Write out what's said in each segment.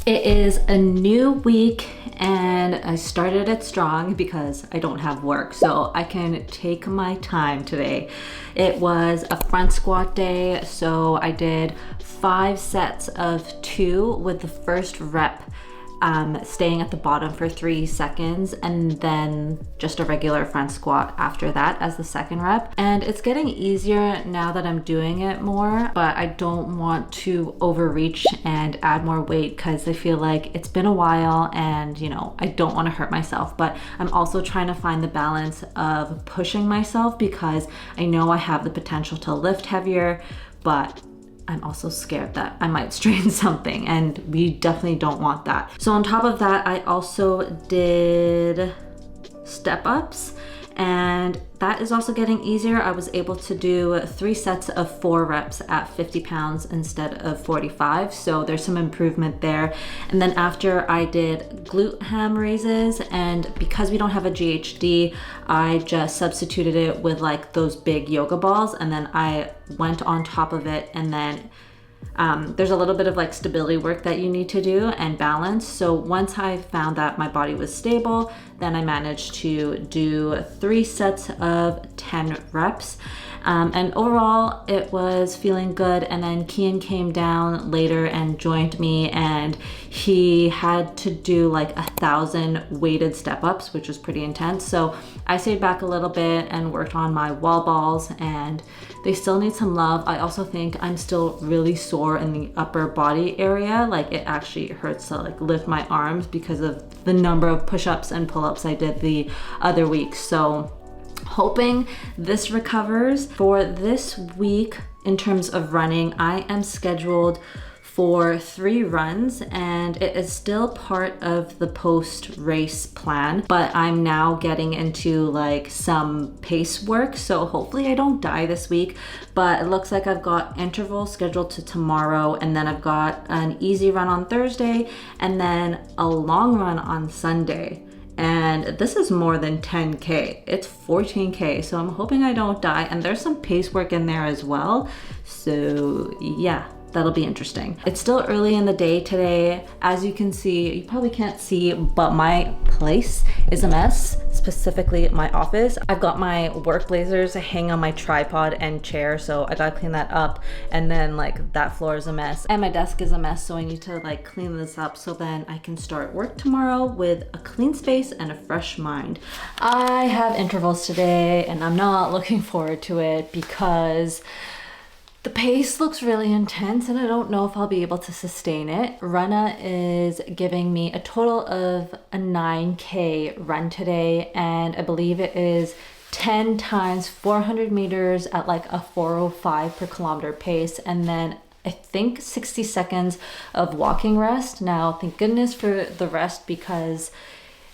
It is a new week and I started it strong because I don't have work, so I can take my time today. It was a front squat day, so I did 5 sets of 2 with the first rep staying at the bottom for 3 seconds, and then just a regular front squat after that as the second rep. And it's getting easier now that I'm doing it more, but I don't want to overreach and add more weight because I feel like it's been a while and, you know, I don't want to hurt myself. But I'm also trying to find the balance of pushing myself because I know I have the potential to lift heavier, but I'm also scared that I might strain something, and we definitely don't want that. So on top of that, I also did step ups, and that is also getting easier. I was able to do 3 sets of 4 reps at 50 pounds instead of 45. So there's some improvement there. And then after I did glute ham raises, and because we don't have a GHD, I just substituted it with like those big yoga balls, and then I went on top of it, and then there's a little bit of like stability work that you need to do and balance. So once I found that my body was stable, then I managed to do 3 sets of 10 reps. And overall it was feeling good. And then Kian came down later and joined me, and he had to do like 1,000 weighted step ups, which was pretty intense. So I stayed back a little bit and worked on my wall balls, and they still need some love. I also think I'm still really sore in the upper body area. Like it actually hurts to like lift my arms because of the number of push-ups and pull-ups I did the other week. So hoping this recovers. For this week, in terms of running, I am scheduled for 3 runs, and it is still part of the post-race plan, but I'm now getting into like some pace work, so hopefully I don't die this week. But it looks like I've got intervals scheduled to tomorrow, and then I've got an easy run on Thursday, and then a long run on Sunday. And this is more than 10K, it's 14K, so I'm hoping I don't die. And there's some pace work in there as well, so yeah, that'll be interesting. It's still early in the day today. As you can see, you probably can't see, but my place is a mess, specifically my office. I've got my work blazers hanging on my tripod and chair, so I gotta clean that up. And then like that floor is a mess, and my desk is a mess, so I need to like clean this up so then I can start work tomorrow with a clean space and a fresh mind. I have intervals today, and I'm not looking forward to it because the pace looks really intense and I don't know if I'll be able to sustain it. Rana is giving me a total of a 9K run today, and I believe it is 10 times 400 meters at like a 4:05 per kilometer pace, and then I think 60 seconds of walking rest. Now, thank goodness for the rest, because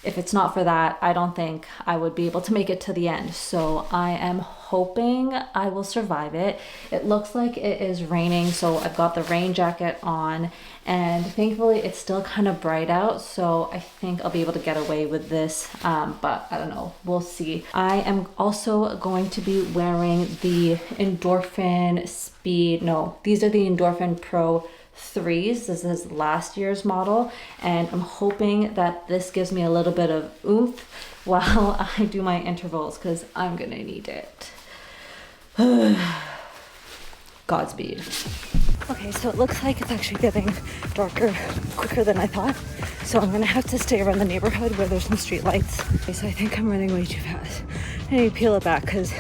if it's not for that, I don't think I would be able to make it to the end. So I am hoping I will survive it. It looks like it is raining, so I've got the rain jacket on, and thankfully it's still kind of bright out, so I think I'll be able to get away with this, but I don't know, we'll see. I am also going to be wearing the Endorphin Speed, no, these are the Endorphin Pro 3s. This is last year's model, and I'm hoping that this gives me a little bit of oomph while I do my intervals, because I'm gonna need it. Godspeed. Okay, so it looks like it's actually getting darker quicker than I thought, so I'm gonna have to stay around the neighborhood where there's some street lights. Okay, so I think I'm running way too fast. I need to peel it back because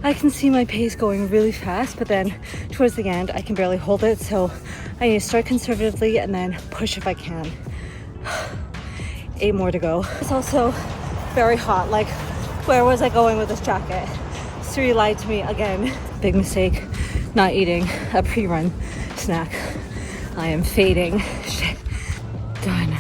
I can see my pace going really fast, but then towards the end I can barely hold it, so I need to start conservatively and then push if I can. 8 more to go. It's also very hot. Like, where was I going with this jacket? Siri lied to me again. Big mistake not eating a pre-run snack. I am fading. Shit. Done.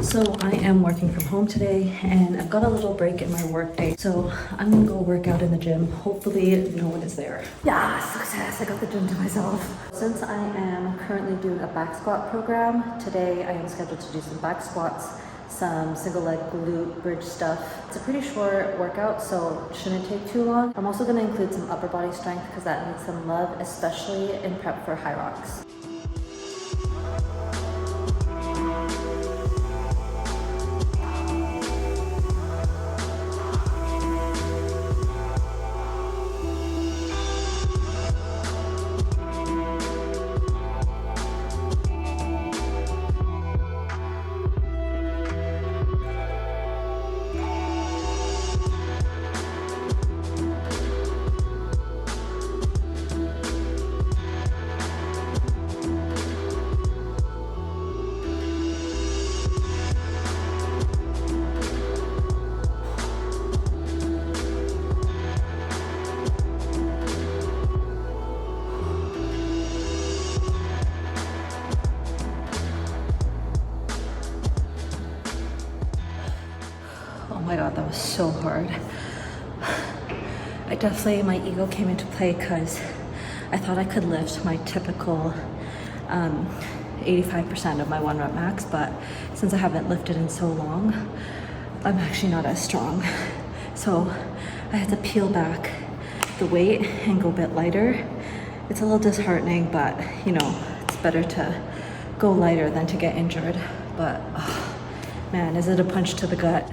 So I am working from home today, and I've got a little break in my work day, so I'm gonna go work out in the gym. Hopefully no one is there. Yeah, success, I got the gym to myself. Since I am currently doing a back squat program, today I am scheduled to do some back squats, some single leg glute bridge stuff. It's a pretty short workout, so it shouldn't take too long. I'm also gonna include some upper body strength because that needs some love, especially in prep for high rocks. my God, that was so hard. My ego came into play because I thought I could lift my typical 85% of my 1 rep max, but since I haven't lifted in so long, I'm actually not as strong. So I had to peel back the weight and go a bit lighter. It's a little disheartening, but you know, it's better to go lighter than to get injured. But oh, man, is it a punch to the gut?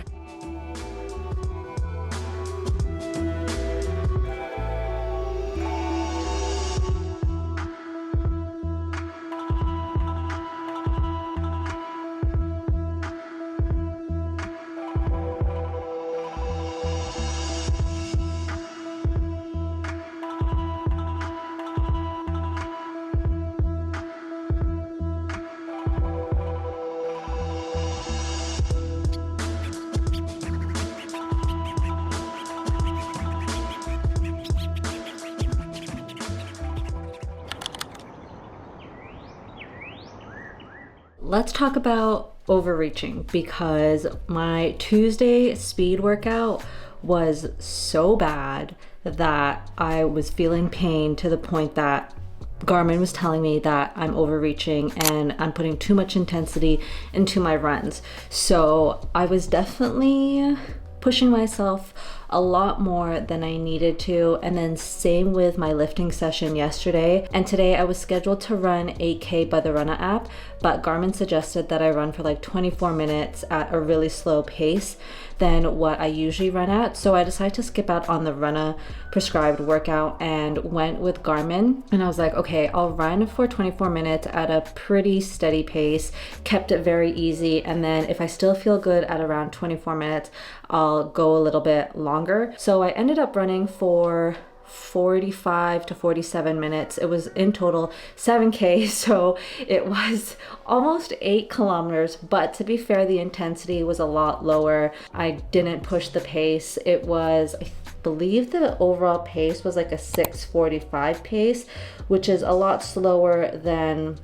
Let's talk about overreaching, because my Tuesday speed workout was so bad that I was feeling pain to the point that Garmin was telling me that I'm overreaching and I'm putting too much intensity into my runs. So I was definitely pushing myself a lot more than I needed to. And then same with my lifting session yesterday. And today I was scheduled to run 8K by the Runner app, but Garmin suggested that I run for like 24 minutes at a really slow pace than what I usually run at. So I decided to skip out on the Runner prescribed workout and went with Garmin. And I was like, okay, I'll run for 24 minutes at a pretty steady pace, kept it very easy. And then if I still feel good at around 24 minutes, I'll go a little bit longer. So I ended up running for 45 to 47 minutes. It was in total 7K, so it was almost 8 kilometers, but to be fair, the intensity was a lot lower. I didn't push the pace. It was, I believe the overall pace was like a 6:45 pace, which is a lot slower than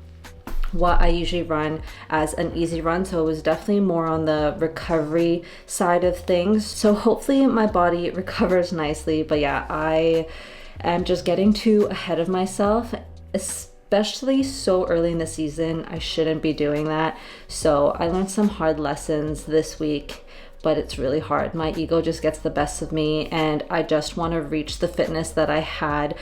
what I usually run as an easy run. So it was definitely more on the recovery side of things. So hopefully my body recovers nicely. But yeah, I am just getting too ahead of myself, especially so early in the season. I shouldn't be doing that. So I learned some hard lessons this week, but it's really hard. My ego just gets the best of me, and I just want to reach the fitness that I had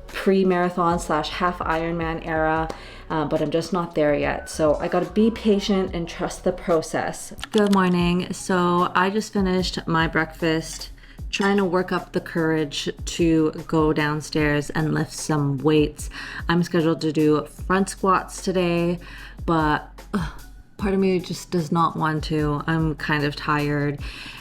pre-marathon / half Ironman era, but I'm just not there yet. So I gotta be patient and trust the process. Good morning. So I just finished my breakfast, trying to work up the courage to go downstairs and lift some weights. I'm scheduled to do front squats today, but part of me just does not want to. I'm kind of tired,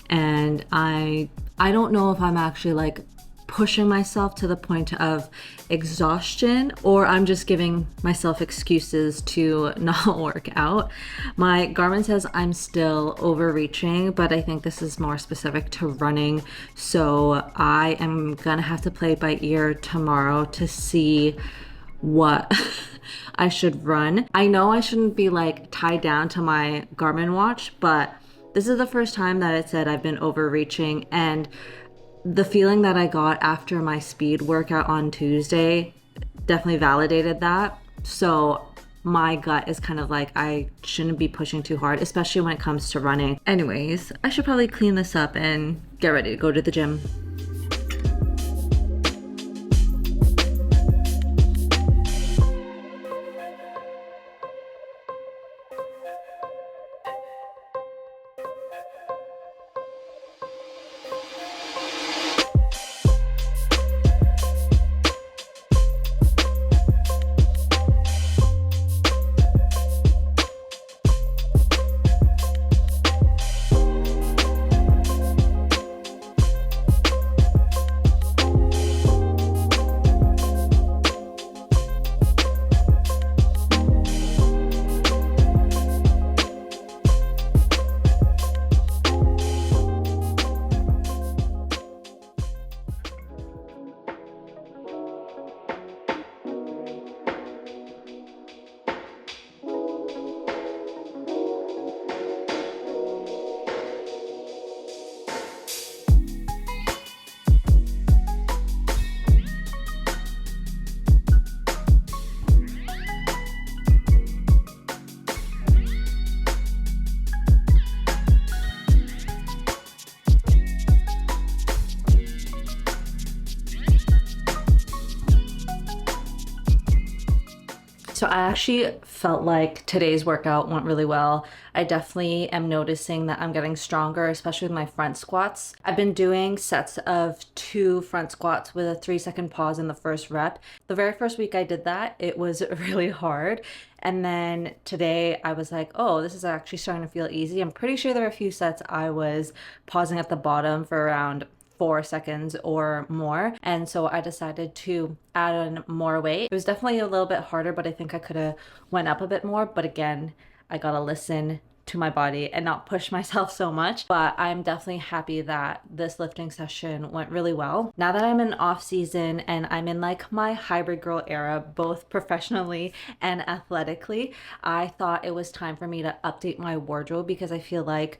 and I don't know if I'm actually like pushing myself to the point of exhaustion, or I'm just giving myself excuses to not work out. My Garmin says I'm still overreaching, but I think this is more specific to running. So I am gonna have to play it by ear tomorrow to see what I should run. I know I shouldn't be like tied down to my Garmin watch, but this is the first time that it said I've been overreaching, and the feeling that I got after my speed workout on Tuesday definitely validated that. So my gut is kind of like, I shouldn't be pushing too hard, especially when it comes to running. Anyways, I should probably clean this up and get ready to go to the gym. I actually felt like today's workout went really well. I definitely am noticing that I'm getting stronger, especially with my front squats. I've been doing sets of 2 front squats with a 3-second pause in the first rep. The very first week I did that, it was really hard. And then today I was like, oh, this is actually starting to feel easy. I'm pretty sure there are a few sets I was pausing at the bottom for around 4 seconds or more. And so I decided to add on more weight. It was definitely a little bit harder, but I think I could have went up a bit more. But again, I gotta listen to my body and not push myself so much. But I'm definitely happy that this lifting session went really well. Now that I'm in off season and I'm in like my hybrid girl era, both professionally and athletically, I thought it was time for me to update my wardrobe because I feel like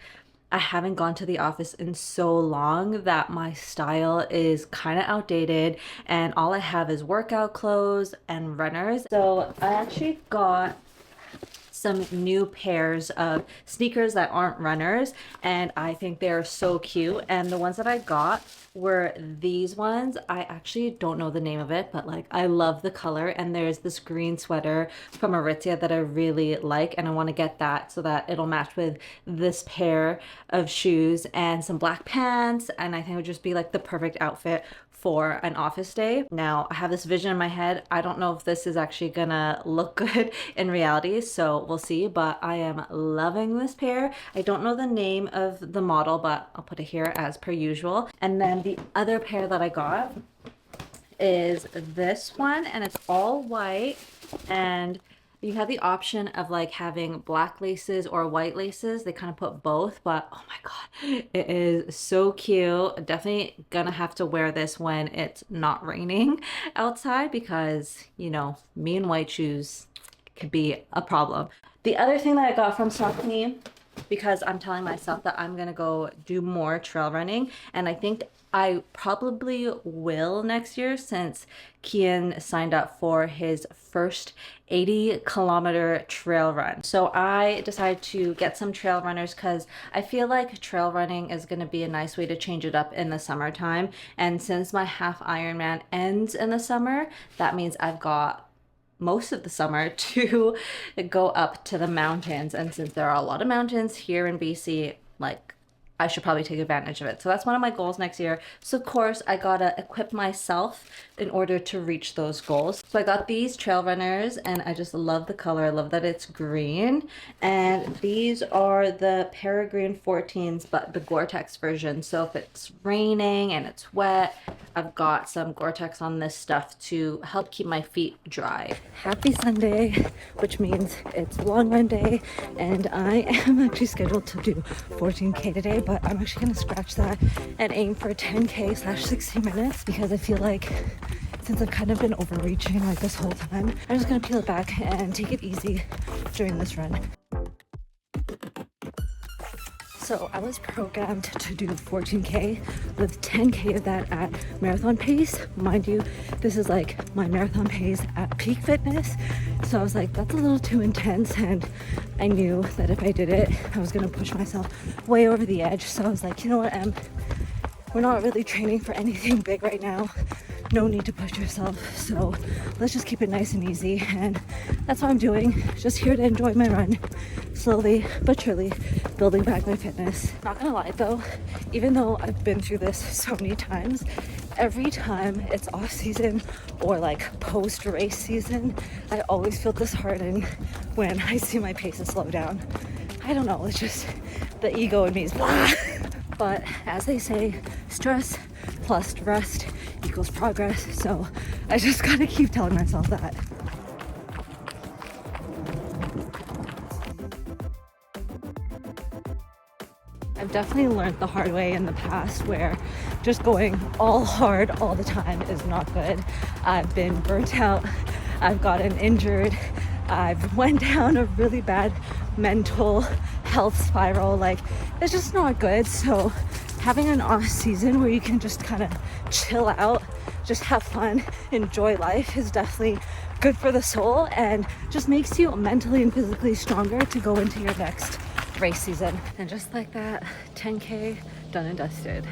I haven't gone to the office in so long that my style is kind of outdated and all I have is workout clothes and runners. So I actually got some new pairs of sneakers that aren't runners and I think they're so cute. And the ones that I got were these ones. I actually don't know the name of it, but like I love the color, and there's this green sweater from Aritzia that I really like, and I want to get that so that it'll match with this pair of shoes and some black pants, and I think it would just be like the perfect outfit for an office day. Now I have this vision in my head. I don't know if this is actually gonna look good in reality, so we'll see, but I am loving this pair. I don't know the name of the model, but I'll put it here as per usual. And then the other pair that I got is this one, and it's all white, and you have the option of like having black laces or white laces. They kind of put both, but oh my god, it is so cute. Definitely gonna have to wear this when it's not raining outside because, you know, me and white shoes could be a problem. The other thing that I got from Saucony, because I'm telling myself that I'm gonna go do more trail running, and I think I probably will next year since Kian signed up for his first 80-kilometer trail run. So I decided to get some trail runners because I feel like trail running is going to be a nice way to change it up in the summertime. And since my half Ironman ends in the summer, that means I've got most of the summer to go up to the mountains. And since there are a lot of mountains here in BC, like I should probably take advantage of it. So that's one of my goals next year. So of course I gotta equip myself in order to reach those goals. So I got these trail runners and I just love the color. I love that it's green. And these are the Peregrine 14s, but the Gore-Tex version. So if it's raining and it's wet, I've got some Gore-Tex on this stuff to help keep my feet dry. Happy Sunday, which means it's long run day, and I am actually scheduled to do 14K today, but I'm actually gonna scratch that and aim for 10K / 60 minutes because I feel like since I've kind of been overreaching like this whole time, I'm just gonna peel it back and take it easy during this run. So I was programmed to do 14K with 10K of that at marathon pace. Mind you, this is like my marathon pace at peak fitness. So I was like, that's a little too intense. And I knew that if I did it, I was gonna push myself way over the edge. So I was like, you know what, Em, we're not really training for anything big right now. No need to push yourself. So let's just keep it nice and easy. And that's what I'm doing. Just here to enjoy my run. Slowly but surely building back my fitness. Not gonna lie though, even though I've been through this so many times, every time it's off season or like post race season, I always feel disheartened when I see my paces slow down. I don't know, it's just the ego in me is blah. But as they say, stress plus rest equals progress. So I just gotta keep telling myself that. I've definitely learned the hard way in the past where just going all hard all the time is not good. I've been burnt out, I've gotten injured, I've went down a really bad mental health spiral. Like, it's just not good. So having an off season where you can just kind of chill out, just have fun, enjoy life is definitely good for the soul and just makes you mentally and physically stronger to go into your next race season. And just like that, 10K done and dusted.